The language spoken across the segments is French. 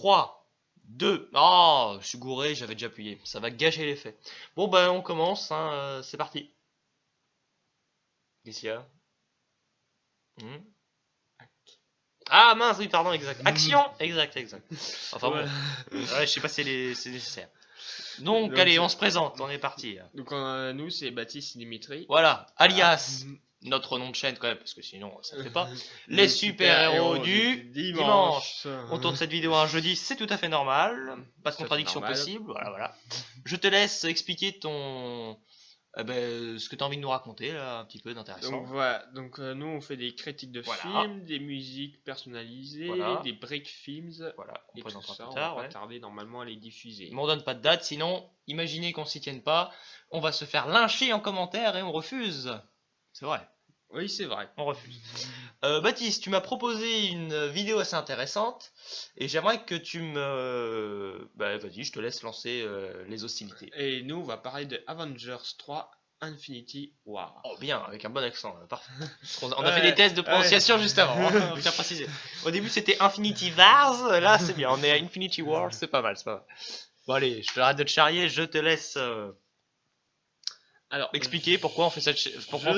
3, 2. Oh, je suis gouré, j'avais déjà appuyé. Ça va gâcher l'effet. Bon, bah, on commence. Hein, c'est parti. Laetitia. Ah mince, oui, pardon, exact. Action. Exact. Enfin Ouais. bon. Ouais, je sais pas si c'est nécessaire. Donc, Donc, allez, on se présente. On est parti. Donc nous c'est Baptiste et Dimitri. Voilà, Voilà. alias notre nom de chaîne quand même, parce que sinon ça ne fait pas. Les Les super-héros du dimanche. dimanche. On tourne cette vidéo un jeudi, c'est tout à fait normal. Pas de Tout à fait contradiction normal. possible. Voilà. Je te laisse expliquer ton. Ce que tu as envie de nous raconter, là, un petit peu d'intéressant. Donc voilà, donc nous on fait des critiques de Voilà. films, des musiques personnalisées, Voilà. des break films. Voilà, on Et tout présentera ça, plus on tard. va Ouais. pas tarder normalement à les diffuser. Mais on donne pas de date, sinon, imaginez qu'on s'y tienne pas, on va se faire lyncher en commentaire et on refuse. C'est vrai, Oui, c'est vrai. on refuse. Baptiste, tu m'as proposé une vidéo assez intéressante et j'aimerais que tu me... vas-y, je te laisse lancer les hostilités. Et nous on va parler de Avengers 3 Infinity War. Oh bien, avec un bon accent, parfait. On a fait des tests de prononciation juste avant, hein, bien préciser. Au début c'était Infinity Wars, là c'est bien, on est à Infinity War, c'est pas mal. Bon allez, je te arrête de te charrier, je te laisse Alors, expliquer pourquoi on fait cette je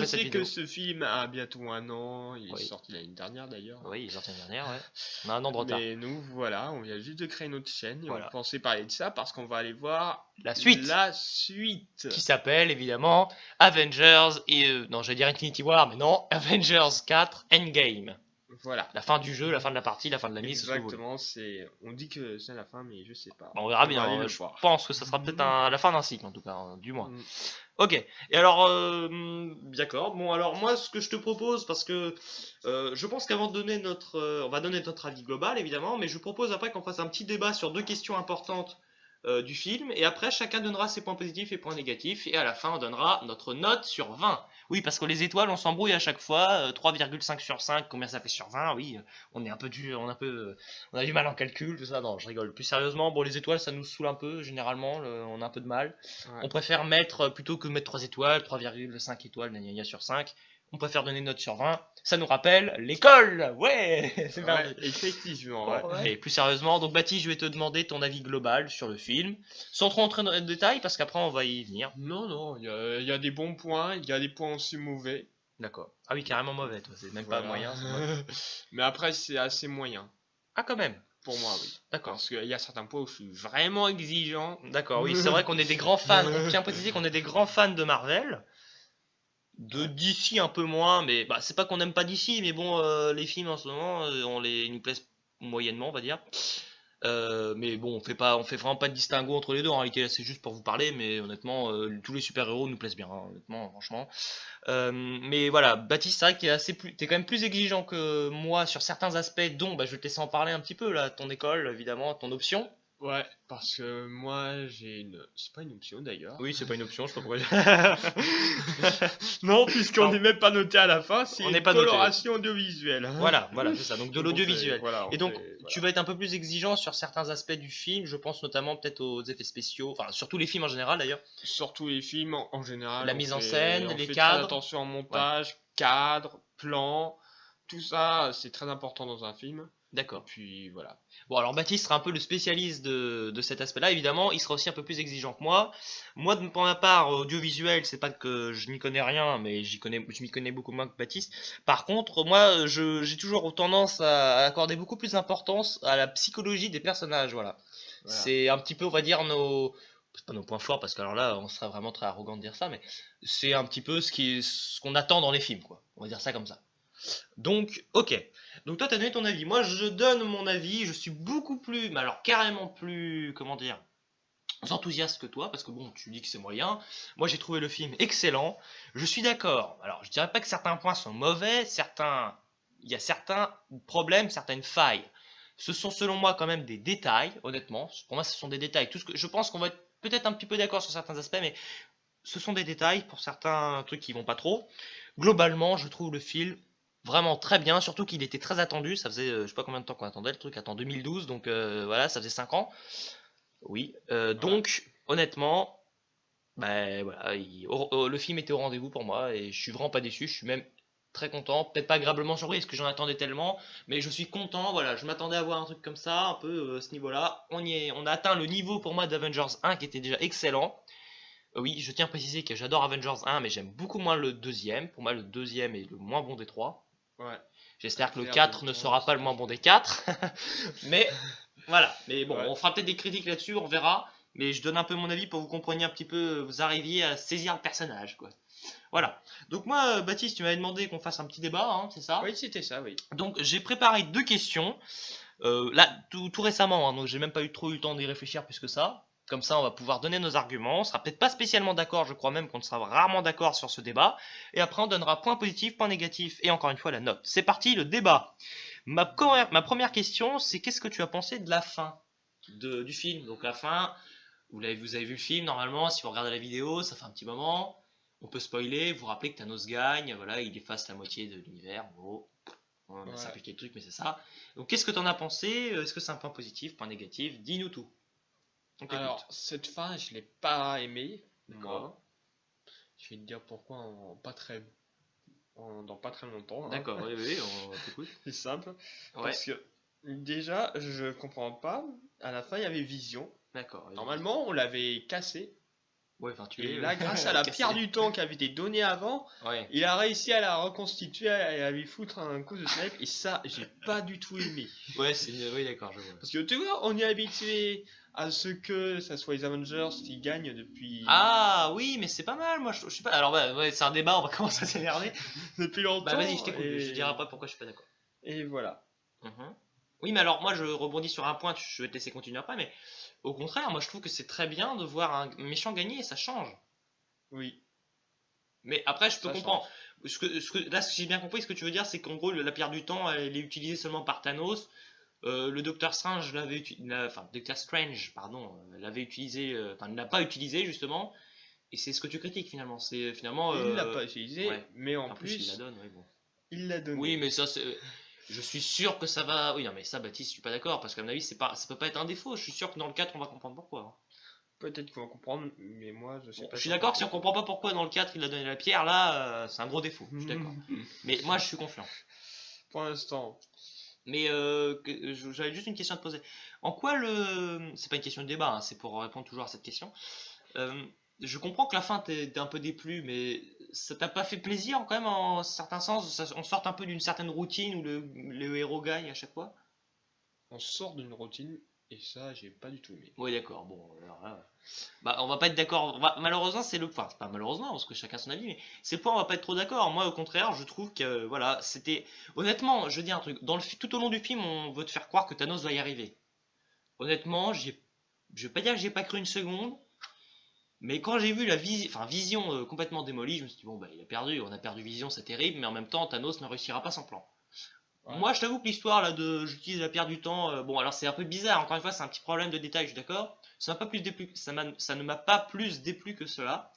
sais vidéo. que ce film a bientôt 1 an, il est Oui. sorti l'année dernière d'ailleurs. Oui, il est sorti l'année dernière, ouais. On a un an de retard. Mais nous, voilà, on vient juste de créer notre chaîne et Voilà. on pensait parler de ça parce qu'on va aller voir La suite. La suite. Qui s'appelle évidemment Avengers et non, j'allais dire Infinity War, mais non, Avengers 4 Endgame. Voilà. La fin du jeu, la fin de la partie, la fin de la mise. Exactement, c'est. On dit que c'est la fin, mais je sais pas. Bon, on verra va bien. aller le Je voir. pense que ça sera peut-être la fin d'un cycle en tout cas, hein, du moins. Mm. Ok. Et alors, d'accord. Bon, alors moi, ce que je te propose, parce que je pense qu'avant de donner on va donner notre avis global évidemment, mais je propose après qu'on fasse un petit débat sur deux questions importantes du film, et après chacun donnera ses points positifs et points négatifs, et à la fin on donnera notre note sur 20. Oui, parce que les étoiles, on s'embrouille à chaque fois. 3,5 sur 5, combien ça fait sur 20? Oui, on est un peu on a du mal en calcul, tout ça. Non, je rigole. Plus sérieusement, bon, les étoiles, ça nous saoule un peu, généralement, on a un peu de mal. Ouais. On préfère mettre, plutôt que mettre 3 étoiles, 3,5 étoiles, gna gna gna sur 5, on préfère donner une note sur 20. Ça nous rappelle l'école. Ouais, c'est Ouais, merveilleux. effectivement. Bon, Ouais. et plus sérieusement, donc Baptiste, je vais te demander ton avis global sur le film, sans trop entrer dans les détails, parce qu'après on va y venir. Non, il y a des bons points, il y a des points aussi mauvais. D'accord. Ah oui, carrément mauvais, toi, c'est même pas Voilà. moyen. C'est mauvais. Mais après, c'est assez moyen. Ah, quand même. Pour moi, oui. D'accord. Parce qu'il y a certains points où je suis vraiment exigeant. D'accord, oui, c'est vrai qu'on est des grands fans. On tient à préciser qu'on est des grands fans de Marvel. De DC un peu moins, mais bah, c'est pas qu'on n'aime pas DC, mais bon, les films en ce moment, ils nous plaisent moyennement, on va dire. Mais bon, on fait vraiment pas de distinguo entre les deux. En réalité, là, c'est juste pour vous parler, mais honnêtement, tous les super-héros nous plaisent bien, hein, honnêtement, franchement. Mais voilà, Baptiste, c'est vrai que t'es quand même plus exigeant que moi sur certains aspects, dont je vais te laisser en parler un petit peu là, ton école, évidemment, ton option. Ouais, parce que moi j'ai une. C'est pas une option d'ailleurs. Oui, c'est pas une option, je sais pas pourquoi. Non, puisqu'on Non. n'est même pas noté à la fin, c'est On une n'est pas noté. coloration audiovisuelle. Voilà, c'est ça, donc de Donc on l'audiovisuel. fait- voilà, on Et donc, fait- tu voilà. vas être un peu plus exigeant sur certains aspects du film, je pense notamment peut-être aux effets spéciaux, enfin, surtout les films en général d'ailleurs. Surtout les films en général. La on mise en fait- scène, on les fait cadres. Très attention au montage, cadre, plan, tout ça, c'est très important dans un film. Et D'accord. puis voilà. Bon, alors Baptiste sera un peu le spécialiste de cet aspect-là, évidemment, il sera aussi un peu plus exigeant que moi. Moi, pour ma part, audiovisuel, c'est pas que je n'y connais rien, mais je m'y connais beaucoup moins que Baptiste. Par contre, moi, j'ai toujours tendance à accorder beaucoup plus d'importance à la psychologie des personnages, voilà. Voilà. C'est un petit peu, on va dire, c'est pas nos points forts, parce que alors là, on serait vraiment très arrogant de dire ça, mais c'est un petit peu ce qu'on attend dans les films, quoi. On va dire ça comme ça. Donc, ok. Donc toi, t'as donné ton avis. Moi, je donne mon avis. Je suis beaucoup plus, mais alors carrément plus, comment dire, enthousiaste que toi, parce que bon, tu dis que c'est moyen. Moi, j'ai trouvé le film excellent. Je suis d'accord. Alors, je dirais pas que certains points sont mauvais. Il y a certains problèmes, certaines failles. Ce sont selon moi quand même des détails, honnêtement. Pour moi, ce sont des détails. Je pense qu'on va être peut-être un petit peu d'accord sur certains aspects, mais ce sont des détails pour certains trucs qui vont pas trop. Globalement, je trouve le film vraiment très bien, surtout qu'il était très attendu. Ça faisait je sais pas combien de temps qu'on attendait, le truc attend 2012, donc voilà, ça faisait 5 ans. Oui, donc honnêtement, voilà, le film était au rendez-vous pour moi et je suis vraiment pas déçu. Je suis même Très content, peut-être pas agréablement surpris parce que j'en attendais tellement, mais je suis content, voilà, je m'attendais à voir un truc comme ça, un peu ce niveau-là. On y est, on a atteint le niveau pour moi d'Avengers 1 qui était déjà excellent. Oui, je tiens à préciser que j'adore Avengers 1, mais j'aime beaucoup moins le deuxième. Pour moi, le deuxième est le moins bon des trois. Ouais. J'espère que le Clair de 4 ne temps, sera pas le moins bon des 4. Mais voilà, mais bon, Ouais. on fera peut-être des critiques là-dessus, on verra. Mais je donne un peu mon avis pour que vous compreniez un petit peu, vous arriviez à saisir le personnage, quoi. Voilà. Donc moi, Baptiste, tu m'avais demandé qu'on fasse un petit débat, hein, c'est ça? Oui, c'était ça, oui. Donc j'ai préparé deux questions. Là, tout récemment, hein, donc j'ai même pas eu trop eu le temps d'y réfléchir plus que ça. Comme ça, on va pouvoir donner nos arguments. On sera peut-être pas spécialement d'accord, je crois même qu'on sera rarement d'accord sur ce débat. Et après, on donnera point positif, point négatif et encore une fois la note. C'est parti, le débat. Ma première question, c'est qu'est-ce que tu as pensé de la fin du film? Donc la fin, vous avez vu le film normalement, si vous regardez la vidéo, ça fait un petit moment. On peut spoiler, vous rappelez que Thanos gagne, voilà, il efface la moitié de l'univers. Bon, on a Ouais. simplifié le truc, mais c'est ça. Donc qu'est-ce que t'en as pensé? Est-ce que c'est un point positif, point négatif? Dis-nous tout. On t'écoute. Alors, cette fin, je l'ai pas aimée, D'accord. moi. Je vais te dire pourquoi dans pas très longtemps, hein. D'accord, oui, oui, on t'écoute. C'est simple. Ouais, Parce que déjà, je comprends pas. À la fin, il y avait Vision. d'accord. Vas-y. Normalement, on l'avait cassé. Ouais, enfin tu Et es. là, grâce à la cassé. pierre du temps qui avait été donnée avant, Ouais. il a réussi à la reconstituer et à lui foutre un coup de snipe. Et ça, j'ai pas du tout aimé. Ouais, c'est. Oui, d'accord, je vois. Parce que tu vois, on est habitué à ce que ça soit les Avengers qui gagnent depuis, Ah oui, mais c'est pas mal, moi je sais pas. Alors ouais, c'est un débat, on va commencer à s'énerver. depuis Bah longtemps. vas-y, je t'écoute, et... je dirai pas pourquoi je suis pas d'accord. et voilà. Mhm. Oui, mais alors moi je rebondis sur un point, je vais te laisser continuer après, mais au contraire, moi je trouve que c'est très bien de voir un méchant gagner et ça change. Oui, Mais après, je peux ça comprendre. change. Là, ce que j'ai bien compris, ce que tu veux dire, c'est qu'en gros, la pierre du temps, elle est utilisée seulement par Thanos. Le Docteur Strange l'avait utilisé, enfin, Doctor Strange, pardon, l'avait utilisé, enfin, ne l'a pas utilisé justement. Et c'est ce que tu critiques finalement. C'est finalement, Il l'a pas utilisé, ouais. mais en En plus, il la plus, donne, oui, bon. il l'a Oui, donné. mais ça, c'est. Je suis sûr que ça va. Oui, non, mais ça, Baptiste, je suis pas d'accord parce qu'à mon avis, ça peut pas être un défaut. Je suis sûr que dans le 4 on va comprendre pourquoi, hein. Peut-être qu'on va comprendre, mais moi, je sais Bon, pas je suis sûr d'accord que si on pourquoi. comprend pas pourquoi dans le 4 il a donné la pierre, là, c'est un gros défaut. Je suis d'accord. Mais moi, je suis confiant. Pour l'instant, Mais j'avais juste une question à te poser. En quoi le. C'est pas une question de débat, hein, c'est pour répondre toujours à cette question. Euh, je comprends que la fin t'es un peu déplu, mais ça t'a pas fait plaisir quand même en certain sens on sort un peu d'une certaine routine où le héros gagne à chaque fois? on sort d'une routine, et ça, j'ai pas du tout aimé. Oui, d'accord, bon, alors là. Bah, on va pas être d'accord. Malheureusement, c'est le. Enfin, c'est pas malheureusement, parce que chacun son avis, mais c'est le point, on va pas être trop d'accord. Moi, au contraire, je trouve que, voilà, c'était. Honnêtement, je dis un truc. Tout au long du film, on veut te faire croire que Thanos va y arriver. Honnêtement, je vais pas dire que j'ai pas cru une seconde, mais quand j'ai vu Vision complètement démolie, je me suis dit, bon, bah, il a perdu, on a perdu Vision, c'est terrible, mais en même temps, Thanos ne réussira pas son plan. Ouais. Moi, je t'avoue que l'histoire là de j'utilise la pierre du temps, bon, alors c'est un peu bizarre, encore une fois, c'est un petit problème de détail, je suis d'accord. Ça m'a pas plus déplu, ça ne m'a pas plus déplu que cela.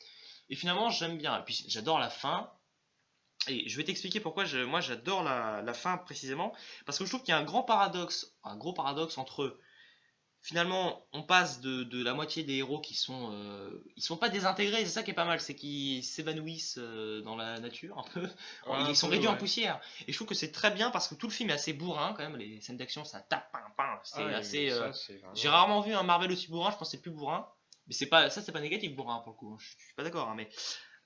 Et finalement, j'aime bien. Et puis, j'adore la fin. Et je vais t'expliquer pourquoi moi j'adore la fin précisément. Parce que je trouve qu'il y a un gros paradoxe entre finalement, on passe de la moitié des héros ils sont pas désintégrés, c'est ça qui est pas mal, c'est qu'ils s'évanouissent dans la nature un peu. Ouais, un Ils sont peu, réduits en ouais. poussière. Et je trouve que c'est très bien parce que tout le film est assez bourrin quand même. Les scènes d'action, ça tape, pam, pam. C'est Ah, assez. et ça, c'est J'ai vraiment. rarement vu un Marvel aussi bourrin. Je pense que c'est plus bourrin. Mais c'est pas négatif bourrin pour le coup, hein. Je suis pas d'accord, hein, mais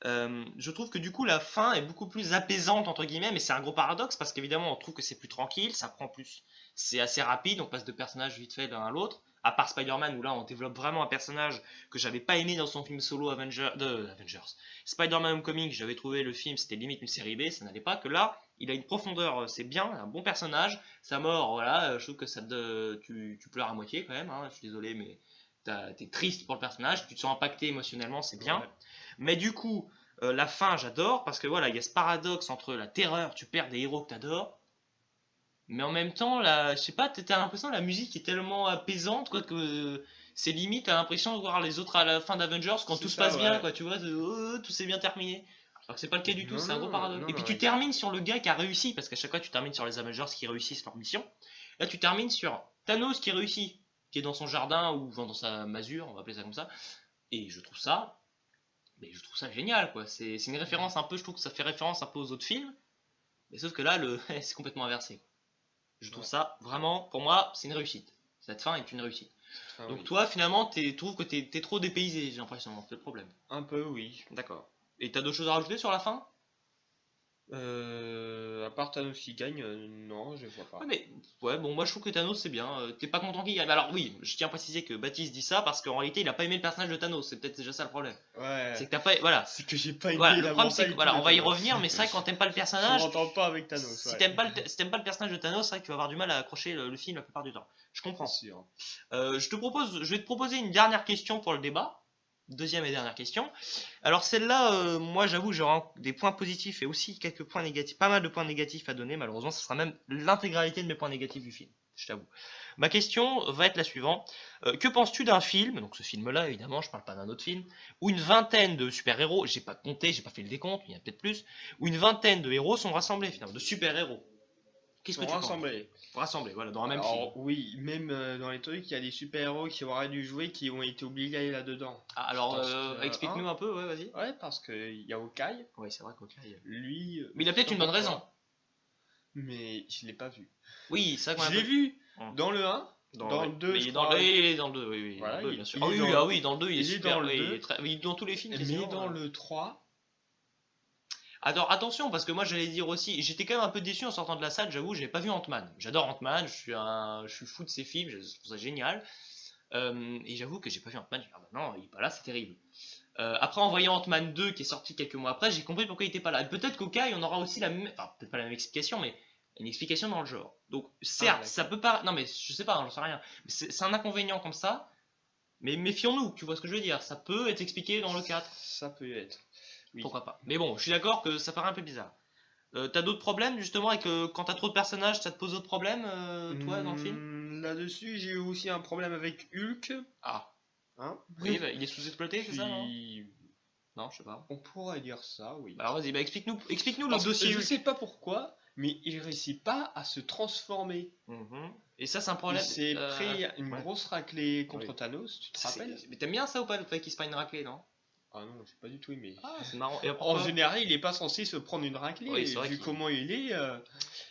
je trouve que du coup la fin est beaucoup plus apaisante entre guillemets, mais c'est un gros paradoxe parce qu'évidemment on trouve que c'est plus tranquille, ça prend plus, c'est assez rapide, on passe de personnages vite fait l'un à l'autre. À part Spider-Man où là on développe vraiment un personnage que j'avais pas aimé dans son film solo Avengers. Spider-Man Homecoming, j'avais trouvé le film c'était limite une série B, ça n'allait pas. Que là il a une profondeur, c'est bien, un bon personnage. Sa mort, voilà, je trouve que tu pleures à moitié quand même, hein, je suis désolé mais t'es triste pour le personnage, tu te sens impacté émotionnellement, c'est bien. Ouais. Mais du coup, la fin, j'adore, parce que voilà, il y a ce paradoxe entre la terreur, tu perds des héros que t'adores, mais en même temps, je sais pas, t'as l'impression que la musique est tellement apaisante, quoi, que c'est limite, t'as l'impression de voir les autres à la fin d'Avengers quand C'est tout se ça, passe bien, ouais. quoi, tu vois, tout s'est bien terminé. Alors que c'est pas le cas du tout, Non, c'est un gros non, paradoxe. non, Et puis non. tu termines sur le gars qui a réussi, parce qu'à chaque fois tu termines sur les Avengers qui réussissent leur mission. Là tu termines sur Thanos qui réussit, qui est dans son jardin, ou enfin, dans sa masure, on va appeler ça comme ça. Et je trouve ça, mais je trouve ça génial, quoi. C'est une référence un peu, je trouve que ça fait référence un peu aux autres films. Mais sauf que là, c'est complètement inversé. Je trouve Ouais. ça vraiment, pour moi, c'est une réussite. Cette fin est une réussite. Enfin, Donc oui. toi, finalement, tu trouves que t'es trop dépaysé, j'ai l'impression, c'est le problème. Un peu, oui. D'accord. Et t'as d'autres choses à rajouter sur la fin? À part Thanos qui gagne, non, je vois Ouais, pas. mais ouais, bon, moi je trouve que Thanos c'est bien. T'es pas content qu'il gagne. Alors oui, je tiens à préciser que Baptiste dit ça parce qu'en réalité il a pas aimé le personnage de Thanos. C'est peut-être déjà ça le problème. C'est Ouais. que t'as pas. Voilà. C'est que j'ai pas Voilà, aimé le la problème c'est que mentalité voilà, de on va y Thanos. revenir, mais c'est vrai que quand t'aimes pas le Je personnage, m'entends pas avec Thanos, si ouais. si t'aimes pas le personnage de Thanos, c'est vrai que tu vas avoir du mal à accrocher le film la plupart du temps. Je C'est comprends. sûr. Je vais te proposer une dernière question pour le débat. Deuxième et dernière question. Alors celle-là, moi j'avoue, j'aurai des points positifs et aussi quelques points négatifs, pas mal de points négatifs à donner. Malheureusement, ce sera même l'intégralité de mes points négatifs du film. Je t'avoue. Ma question va être la suivante. Que penses-tu d'un film, donc ce film-là évidemment, je parle pas d'un autre film, où une vingtaine de super-héros, j'ai pas compté, j'ai pas fait le décompte, il y en a peut-être plus, où une vingtaine de héros sont rassemblés finalement, de super-héros. Qu'est-ce que Sont tu penses? rassemblés. Rassemblés, voilà, dans un même film. Alors oui, même dans les trucs, il y a des super-héros qui auraient dû jouer qui ont été obligés d'aller là-dedans. Ah, alors, Parce que, explique-nous un peu, ouais, vas-y. Ouais, parce qu'il y a Hawkeye, Oui, c'est vrai qu'Hawkeye. lui, Mais il a je sais peut-être pas une bonne pourquoi, raison. mais je l'ai pas vu. Oui, c'est vrai qu'on Je a l'ai peu. vu Hum. dans le 1, dans Oui. le 2, Mais je il est dans crois. il est dans le 2, oui, oui, Voilà, dans le 2, bien sûr. il Ah est oui, dans, ah oui, dans le 2, il est il est super. dans le Oui, 2, il est dans tous les films mais quasiment. dans le 3, Alors attention, parce que moi j'allais dire aussi, j'étais quand même un peu déçu en sortant de la salle, j'avoue, j'avais pas vu Ant-Man. J'adore Ant-Man, je suis fou de ses films, je trouve ça génial. Et j'avoue que j'ai pas vu Ant-Man, j'ai dit, ah bah non, il est pas là, c'est terrible. Après, en voyant Ant-Man 2 qui est sorti quelques mois après, j'ai compris pourquoi il était pas là. Et peut-être qu'Hawkeye, on aura aussi la même, enfin peut-être pas la même explication, mais une explication dans le genre. Donc certes, ça d'accord. peut pas, non mais je sais pas, hein, j'en sais rien. Mais c'est un inconvénient comme ça, mais méfions-nous, tu vois ce que je veux dire. Ça peut être expliqué dans le 4, Ça peut être. Oui. pourquoi pas. Mais bon, je suis d'accord que ça paraît un peu bizarre. T'as d'autres problèmes justement avec quand t'as trop de personnages, ça te pose d'autres problèmes, toi, dans le film? Là-dessus, j'ai eu aussi un problème avec Hulk. Ah, Hein. oui, bah, il est sous-exploité, c'est ça, non? Puis, Non, je sais pas. on pourrait dire ça, oui. Bah alors vas-y, bah explique-nous le Parce que dossier je Hulk. sais pas pourquoi, mais il réussit pas à se transformer. Mhm. Et ça, c'est un Il problème. s'est pris une Ouais. grosse raclée contre Oui. Thanos, tu te Ça, rappelles? mais t'aimes bien ça ou pas, le fait qu'il se prenne une raclée, non? Ah non, j'ai pas du tout aimé. Ah, c'est marrant. Et En pourquoi? général, il est pas censé se prendre une raclée, Oui, c'est vrai vu qu'il. comment il est.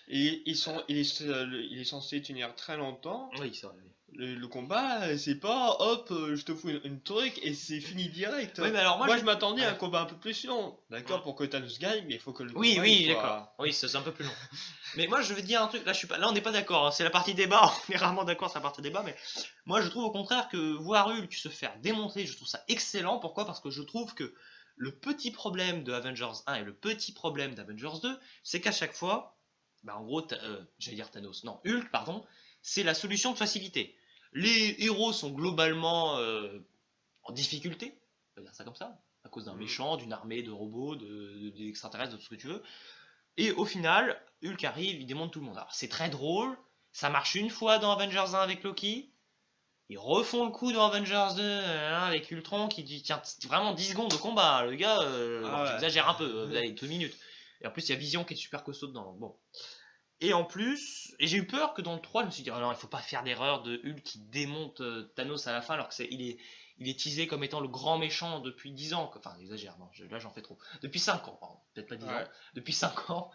Il est censé tenir très longtemps. Oui, c'est vrai. Oui. Le combat, c'est pas hop, je te fous une truc et c'est fini direct. Oui, mais alors moi, Moi, je m'attendais à un ouais. combat un peu plus long. D'accord, Ouais. pour que Thanos gagne, mais il faut que le Oui, combat oui, il d'accord. soit. Oui, c'est un peu plus long. Mais moi, je vais te dire un truc. Là, je suis pas. Là, on n'est pas d'accord, hein. C'est la partie débat. On est rarement d'accord sur la partie débat, mais moi, je trouve au contraire que voir Hulk se faire démonter, je trouve ça excellent. Pourquoi? Parce que je trouve que le petit problème de Avengers 1 et le petit problème d'Avengers 2, c'est qu'à chaque fois, bah, en gros, j'allais dire Thanos, non, Hulk, pardon, c'est la solution de facilité. Les héros sont globalement en difficulté, on va dire ça comme ça, à cause d'un Mhm. méchant, d'une armée de robots, d'extraterrestres, de tout ce que tu veux. Et au final, Hulk arrive, il démonte tout le monde. Alors c'est très drôle, ça marche une fois dans Avengers 1 avec Loki, ils refont le coup dans Avengers 2 avec Ultron qui dit tiens vraiment 10 secondes de combat, le gars, Ah ouais. j'exagère un peu, allez 2 minutes. Et en plus il y a Vision qui est super costaud dedans. Bon. Et en plus, et j'ai eu peur que dans le 3, je me suis dit, oh non, il faut pas faire l'erreur de Hulk qui démonte Thanos à la fin, alors que il est teasé comme étant le grand méchant depuis 10 ans. Enfin, j'exagère, non, là j'en fais trop. Depuis 5 ans, pardon, peut-être pas 10 ans, Ouais. depuis 5 ans.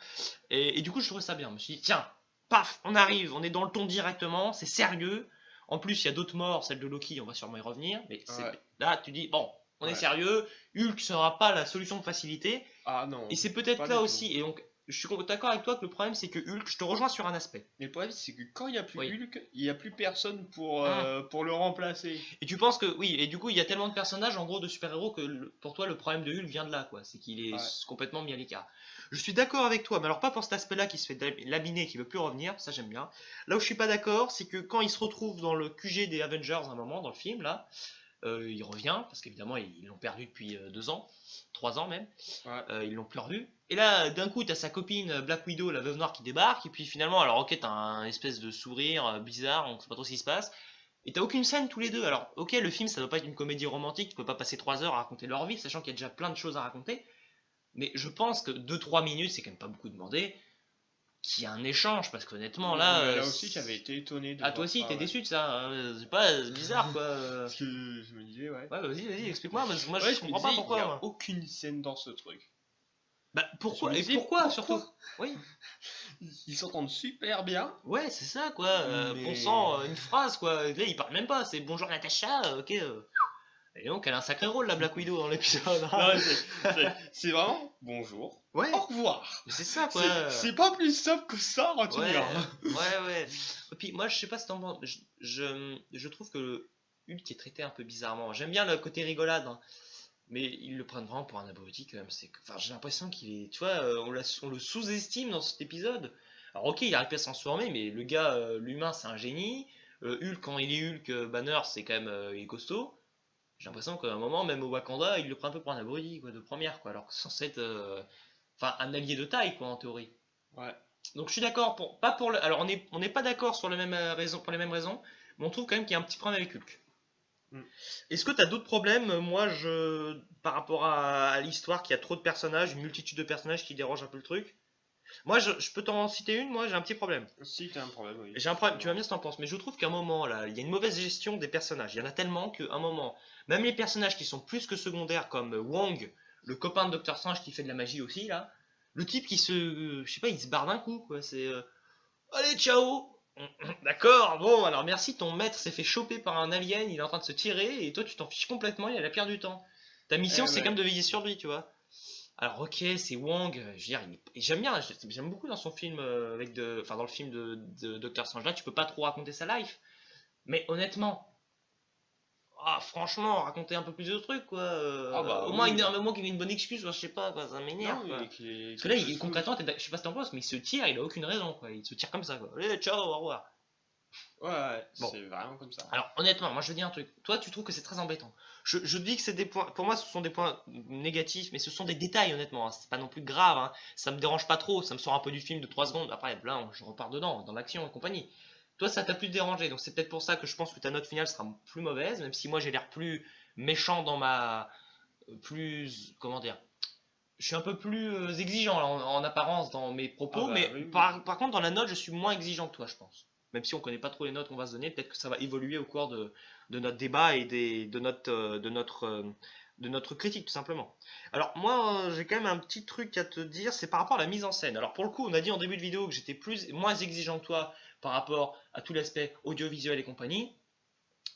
Et du coup, je trouvais ça bien. Je me suis dit, tiens, paf, on arrive, on est dans le ton directement, c'est sérieux. En plus, il y a d'autres morts, celle de Loki, on va sûrement y revenir. Mais Ouais. là, tu dis, bon, on est Ouais. sérieux, Hulk sera pas la solution de facilité. Ah non. Et c'est peut-être pas là du aussi, et donc je suis d'accord avec toi que le problème c'est que Hulk, je te rejoins sur un aspect. Mais le problème, c'est que quand il n'y a plus Oui. Hulk, il n'y a plus personne Hum. pour le remplacer. Et tu penses que, oui, et du coup il y a tellement de personnages en gros de super-héros que pour toi le problème de Hulk vient de là, quoi. C'est qu'il est Ouais. complètement mis à l'écart. Je suis d'accord avec toi, mais alors pas pour cet aspect-là qui se fait laminer, qui veut plus revenir, ça j'aime bien. Là où je suis pas d'accord, c'est que quand il se retrouve dans le QG des Avengers à un moment, dans le film, là, il revient, parce qu'évidemment ils l'ont perdu depuis 2 ans, 3 ans même. Ouais. Ils l'ont plus revu. Et là, d'un coup, t'as sa copine Black Widow, la veuve noire, qui débarque. Et puis finalement, alors ok, t'as un espèce de sourire bizarre, on sait pas trop ce qui se passe. Et t'as aucune scène tous les deux. Alors ok, le film, ça doit pas être une comédie romantique, tu peux pas passer 3 heures à raconter leur vie, sachant qu'il y a déjà plein de choses à raconter. Mais je pense que 2-3 minutes, c'est quand même pas beaucoup demandé, qu'il y a un échange, parce qu'honnêtement, là... Mais là aussi, j'avais été étonné de Ah, toi voir aussi, ça, t'es ouais. déçu de ça, hein. C'est pas bizarre, quoi. Parce que je me disais, ouais. Ouais, vas-y, explique-moi, parce que moi, Ouais, je je me comprends pas disais, il n'y pourquoi. a Moi. aucune scène dans ce truc. Bah pourquoi? Je me Et dis, pourquoi pourquoi surtout? Oui. Ils s'entendent super bien, Ouais, c'est ça quoi. Bon mais sang, une phrase quoi. Là, il parle même pas. C'est bonjour Natacha. Ok. Et donc, elle a un sacré rôle la Black Widow dans l'épisode, hein. non, c'est vraiment bonjour, au Ouais, revoir. mais c'est ça quoi. C'est pas plus simple que ça, Ouais, retenir. ouais. Et puis moi, je sais pas si t'en penses, je trouve que le Hulk est traité un peu bizarrement. J'aime bien le côté rigolade, hein, mais ils le prennent vraiment pour un abruti quand même. Enfin, j'ai l'impression qu'il est, tu vois, on le sous-estime dans cet épisode. Alors ok, il arrive pas à se transformer, mais le gars, l'humain, c'est un génie. Hulk, quand il est Hulk, Banner, c'est quand même, il est costaud. J'ai l'impression qu'à un moment, même au Wakanda, il le prend un peu pour un abruti, quoi, de première, quoi, alors que c'est censé être, enfin, un allié de taille, quoi, en théorie. Ouais. Donc je suis d'accord pour pas pour le, alors on n'est pas d'accord sur les mêmes raisons pour les mêmes raisons, mais on trouve quand même qu'il y a un petit problème avec Hulk. Mm. Est-ce que tu as d'autres problèmes, moi je par rapport à l'histoire, qu'il y a trop de personnages, une multitude de personnages qui dérangent un peu le truc? Moi je peux t'en citer une, moi j'ai un petit problème. Si t'as un problème, oui. J'ai un problème, tu vas bien ce que t'en penses, mais je trouve qu'à un moment là, il y a une mauvaise gestion des personnages. Il y en a tellement qu'à un moment, même les personnages qui sont plus que secondaires comme Wong, le copain de Docteur Strange qui fait de la magie aussi là, le type qui se, je sais pas, il se barre d'un coup quoi, c'est allez, ciao! D'accord, bon, alors merci, ton maître s'est fait choper par un alien, il est en train de se tirer, et toi tu t'en fiches complètement, il a la pierre du temps. Ta mission, c'est quand même Ouais. de veiller sur lui, tu vois. Alors, ok, c'est Wong, je veux dire, j'aime bien, j'aime beaucoup dans son film, enfin, dans le film de Dr. Strange, là, tu peux pas trop raconter sa life. Mais honnêtement, ah, franchement, raconter un peu plus de trucs, quoi. Ah bah Au moins, oui. au moins qu'il ait une bonne excuse, je sais pas, quoi, ça m'énerve, Non, quoi. et qu'il y ait Parce que là, quelque chose. concrètement, je sais pas si t'en penses, mais il se tire, il a aucune raison, quoi. Il se tire comme ça, quoi. Allez, ciao, au revoir. Ouais, Bon. c'est vraiment comme ça. Alors honnêtement, moi je veux dire un truc. Toi, tu trouves que c'est très embêtant. Je dis que c'est des points. Pour moi, ce sont des points négatifs, mais ce sont des détails honnêtement, hein. C'est pas non plus grave, hein. Ça me dérange pas trop. Ça me sort un peu du film de 3 secondes. Après, là, je repars dedans, dans l'action et compagnie. Toi, ça t'a plus dérangé. Donc c'est peut-être pour ça que je pense que ta note finale sera plus mauvaise, même si moi j'ai l'air plus méchant dans ma. Plus. Comment dire? Je suis un peu plus exigeant là, en apparence dans mes Ah propos, bah mais oui, oui. par contre, dans la note, je suis moins exigeant que toi, je pense. Même si on connaît pas trop les notes qu'on va se donner, peut-être que ça va évoluer au cours de notre débat et de notre critique, tout simplement. Alors, moi, j'ai quand même un petit truc à te dire, c'est par rapport à la mise en scène. Alors, pour le coup, on a dit en début de vidéo que j'étais moins exigeant que toi par rapport à tout l'aspect audiovisuel et compagnie.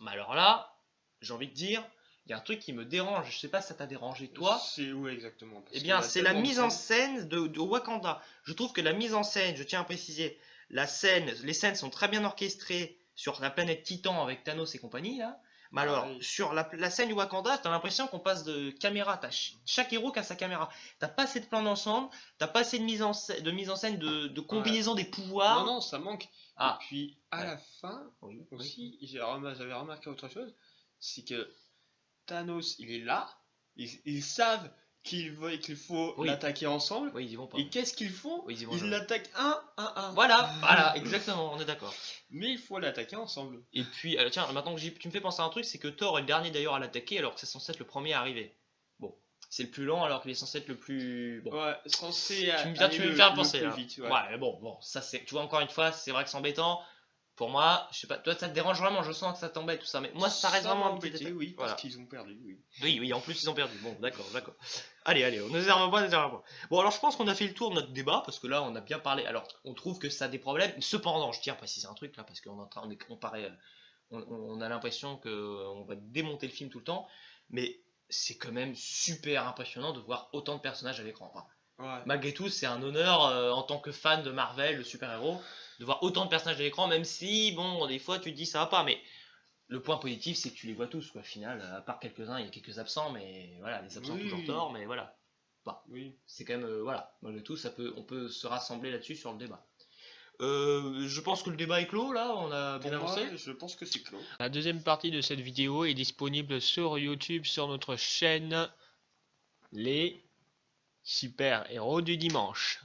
Mais alors là, j'ai envie de dire, il y a un truc qui me dérange. Je sais pas si ça t'a dérangé, toi. C'est où exactement? Parce Eh qu'il y bien, a c'est la tellement de mise en scènes. scène de Wakanda. Je trouve que la mise en scène, je tiens à préciser, les scènes sont très bien orchestrées sur la planète Titan avec Thanos et compagnie, là. Mais Ah alors, oui. sur la scène du Wakanda, t'as l'impression qu'on passe de caméra. Chaque héros qui a sa caméra. T'as pas assez de plans d'ensemble, t'as pas assez de mise en scène de Ouais. combinaison des Non, pouvoirs. non, ça manque. Et Ah, puis, à ouais. la fin, Oui, oui. aussi, j'avais remarqué autre chose, c'est que Thanos, il est là, ils savent qu'il faut Oui. l'attaquer ensemble, Oui, ils y vont pas. et qu'est-ce qu'ils font? Oui, ils y vont Ils jamais. l'attaquent un. Voilà, exactement, on est d'accord. Mais il faut l'attaquer ensemble. Et puis, tiens, maintenant que tu me fais penser à un truc, c'est que Thor est le dernier d'ailleurs à l'attaquer alors que c'est censé être le premier à arriver. Bon, c'est le plus lent alors qu'il est censé être le plus. Bon, Ouais, censé tu aller veux me faire le penser plus là. vite, ouais. Ouais, mais bon, ça c'est. Tu vois, encore une fois, c'est vrai que c'est embêtant. Pour moi, je sais pas, toi ça te dérange vraiment, je sens que ça t'embête tout ça, mais moi ça reste Ça m'a vraiment un petit embêté, détail. oui, parce Voilà. qu'ils ont perdu, oui. Oui, en plus ils ont perdu. Bon, d'accord. Allez, on ne désarme pas, Bon, alors je pense qu'on a fait le tour de notre débat, parce que là on a bien parlé. Alors, on trouve que ça a des problèmes. Cependant, je tiens à préciser un truc là, parce qu'on est en train de comparer. On a l'impression qu'on va démonter le film tout le temps, mais c'est quand même super impressionnant de voir autant de personnages à l'écran. Enfin, Ouais. malgré tout, c'est un honneur en tant que fan de Marvel, de super-héros, de voir autant de personnages à l'écran, même si, bon, des fois tu te dis ça va pas, mais le point positif, c'est que tu les vois tous, quoi, au final, à part quelques-uns, il y a quelques absents, mais voilà, les absents toujours Oui. tort, mais voilà. Bah, Oui. c'est quand même, voilà, malgré tout, on peut se rassembler là-dessus sur le débat. Je pense que le débat est clos, là, on a bien Pour moi, avancé. je pense que c'est clos. La deuxième partie de cette vidéo est disponible sur YouTube sur notre chaîne Les Super Héros du Dimanche.